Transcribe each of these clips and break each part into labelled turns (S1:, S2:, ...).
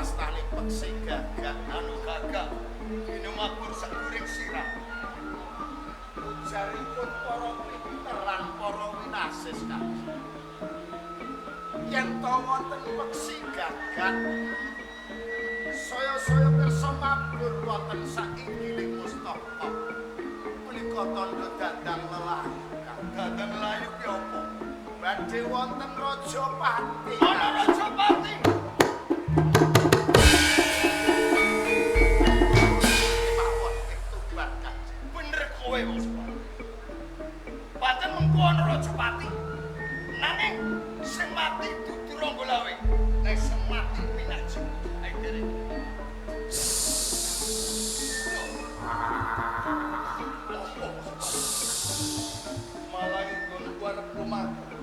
S1: wastani peksi gagak anu gagak minum mabur sakuring sirah jaripun para pinteran para winasis kan yen to wonten peksi gagak saya pirsa mabur wonten sainggiling mustaka punika tandha dandang lelayu dandang lelayu ki apa badhe wonten Rajapati ana Rajapati kowe wong pancen mengko ana Rajapati nanging sing mati dudu Ranggalawe nek sing mati Minaji ae derek malah nggon arep lumaku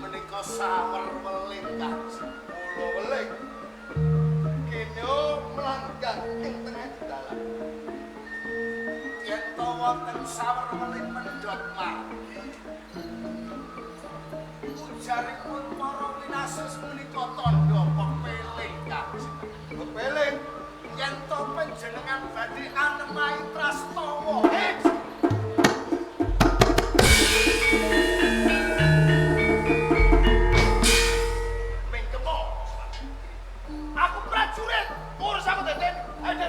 S1: menika sawer weling kula weling kene mlanggang ing tengah dalan yen to wonten sawer weling mendhot margi ujaripun para winasis menika tandha pepeling pepeling yen to panjenengan badhe anemahi Prastawa mengkemo aku prajurit urus aku deden ayo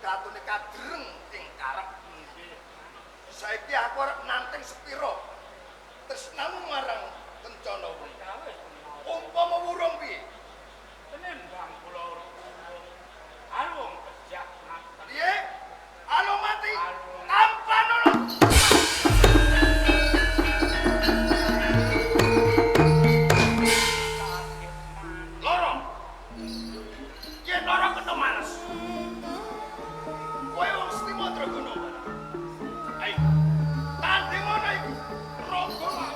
S1: ratune kadreng ing karep. Saiki aku arep nanteng sepiro tresnamu marang Kencana. Umpama wurung piye?
S2: Penendang kula alung kejak mati.
S1: Piye? Alung mati. Tampan ono. Loro. Yen loro kena males. Kowe wong Stima Dragana. Ayo. Tanding ngono iki. Rogo lah.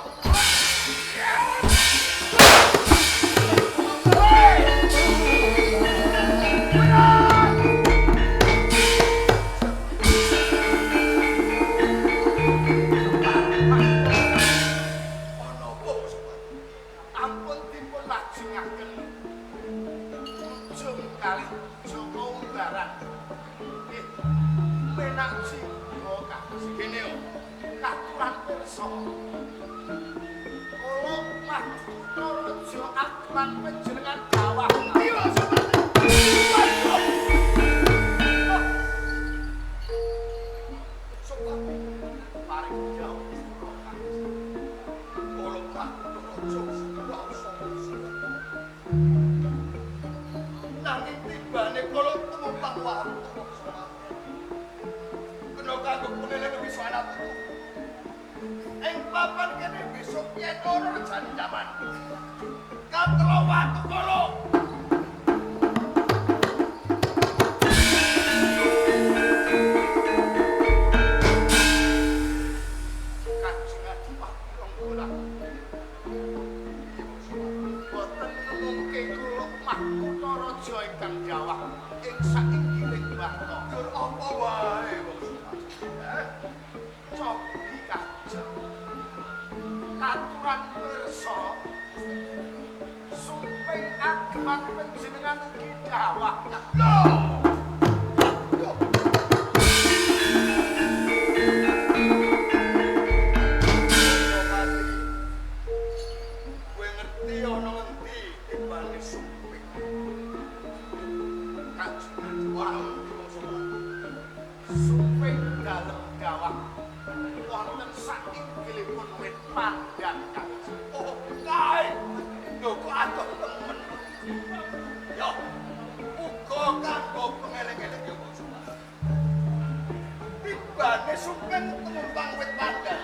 S1: Ampun dipun lajengaken ujung kali Joko Unggaran. Menak jiwa kasih gini yo. Katuran pirsa. Kula Makutha Raja Agman panjenengan dawuh. Iya sobat. Sobat. Paring jauh. Kula Makutha Raja nanging tibane kula tumupang warung. Kena kanggo puneleng wis ana tuku. Ing papan kene besok yen ora rejane jaman. Katelo watu kula. Kajengan Pakirong kula. Boten nemungke kula Makutha Raja ingkang jawah ing sainggiling bangsa. Dur apa wae wong Cobi kajeng aturan pirsa suping agman panjenengan ugi dawah. Kowe ngerti ana ngendi tibane suping kajengan warung suping dalem dawah wonten sainggilipun wit pandan kajeng. Oh, kae. Lho kok adoh temen. Yo, uga kanggo pengeleng-eleng yo kok. Tibane suping temumpang wit pandan.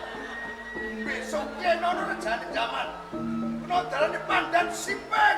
S1: Besok yen ana rejane jaman. Kena dalane pandan simpeng.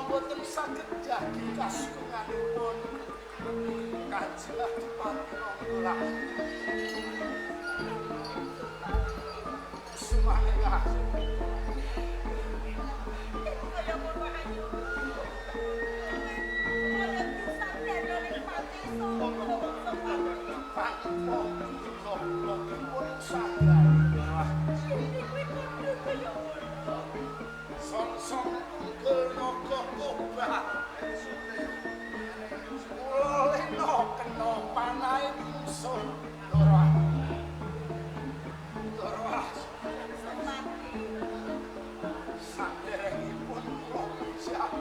S1: Mboten saged jagi kaskunganipun Kanjeng Adipati Nanggolan. Semangat. Song-song tunggal naga kobra. Kula lena kena panahe musuh. Dora. Saderengipun kula bijak.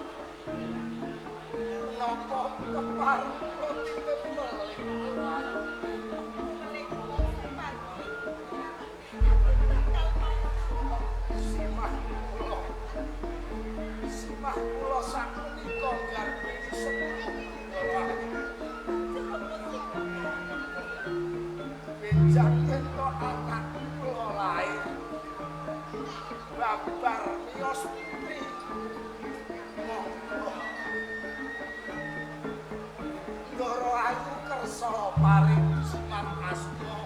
S1: Napa kepareng kula titip melih. Simah kula sapunika garbeni sepuluh benjang ento anak kula lair babar miyos putri Ndara ayu kersa paring Semar Asma